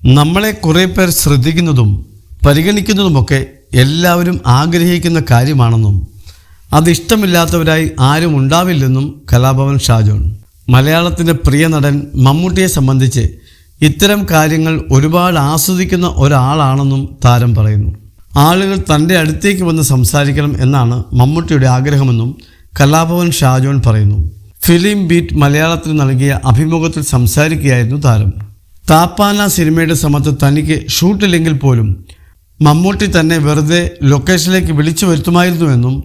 നമ്മളെ കുറേ പേർ ശ്രദ്ധിക്കുന്നതും പരിഗണിക്കുന്നതുമൊക്കെ എല്ലാവരും ആഗ്രഹിക്കുന്ന കാര്യമാണെന്നും അതിഷ്ടമില്ലാത്തവരായി ആരും ഉണ്ടാവില്ലെന്നും കലാഭവൻ ഷാജോൺ. മലയാളത്തിൻ്റെ പ്രിയ നടൻ മമ്മൂട്ടിയെ സംബന്ധിച്ച് ഇത്തരം കാര്യങ്ങൾ ഒരുപാട് ആസ്വദിക്കുന്ന ഒരാളാണെന്നും താരം പറയുന്നു. ആളുകൾ തൻ്റെ അടുത്തേക്ക് വന്ന് സംസാരിക്കണം എന്നാണ് മമ്മൂട്ടിയുടെ ആഗ്രഹമെന്നും കലാഭവൻ ഷാജോൺ പറയുന്നു. ഫിലിം ബീറ്റ് മലയാളത്തിൽ നൽകിയ അഭിമുഖത്തിൽ സംസാരിക്കുകയായിരുന്നു താരം. താപ്പാന സിനിമയുടെ സമയത്ത് തനിക്ക് ഷൂട്ടില്ലെങ്കിൽ പോലും മമ്മൂട്ടി തന്നെ വെറുതെ ലൊക്കേഷനിലേക്ക് വിളിച്ചു വരുത്തുമായിരുന്നുവെന്നും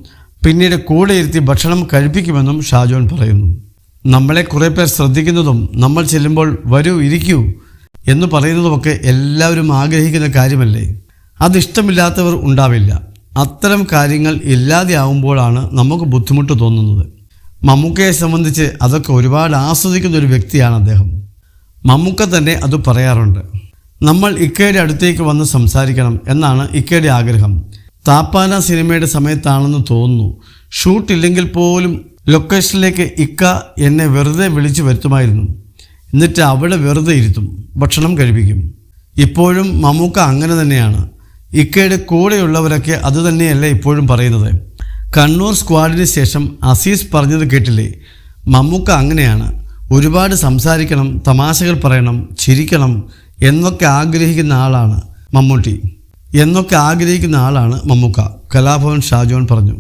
പിന്നീട് കൂടെ ഇരുത്തി ഭക്ഷണം കഴിപ്പിക്കുമെന്നും ഷാജോൺ പറയുന്നു. നമ്മളെ കുറേ പേർ ശ്രദ്ധിക്കുന്നതും നമ്മൾ ചെല്ലുമ്പോൾ വരൂ ഇരിക്കൂ എന്ന് പറയുന്നതുമൊക്കെ എല്ലാവരും ആഗ്രഹിക്കുന്ന കാര്യമല്ലേ. അതിഷ്ടമില്ലാത്തവർ ഉണ്ടാവില്ല. അത്തരം കാര്യങ്ങൾ ഇല്ലാതെയാവുമ്പോഴാണ് നമുക്ക് ബുദ്ധിമുട്ട് തോന്നുന്നത്. മമ്മൂക്കയെ സംബന്ധിച്ച് അതൊക്കെ ഒരുപാട് ആസ്വദിക്കുന്ന ഒരു വ്യക്തിയാണ് അദ്ദേഹം. മമ്മൂക്ക തന്നെ അത് പറയാറുണ്ട്. നമ്മൾ ഇക്കയുടെ അടുത്തേക്ക് വന്ന് സംസാരിക്കണം എന്നാണ് ഇക്കയുടെ ആഗ്രഹം. താപ്പാന സിനിമയുടെ സമയത്താണെന്ന് തോന്നുന്നു. ഷൂട്ടില്ലെങ്കിൽ പോലും ലൊക്കേഷനിലേക്ക് ഇക്ക എന്നെ വെറുതെ വിളിച്ചു വരുത്തുമായിരുന്നു. എന്നിട്ട് അവിടെ വെറുതെ ഇരുത്തും, ഭക്ഷണം കഴിപ്പിക്കും. ഇപ്പോഴും മമ്മൂക്ക അങ്ങനെ തന്നെയാണ്. ഇക്കയുടെ കൂടെയുള്ളവരൊക്കെ അതുതന്നെയല്ലേ ഇപ്പോഴും പറയുന്നത്. കണ്ണൂർ സ്ക്വാഡിന് ശേഷം അസീസ് പറഞ്ഞത് കേട്ടില്ലേ, മമ്മൂക്ക അങ്ങനെയാണ്. ഒരുപാട് സംസാരിക്കണം, തമാശകൾ പറയണം, ചിരിക്കണം എന്നൊക്കെ ആഗ്രഹിക്കുന്ന ആളാണ് മമ്മൂക്ക. കലാഭവൻ ഷാജോൺ പറഞ്ഞു.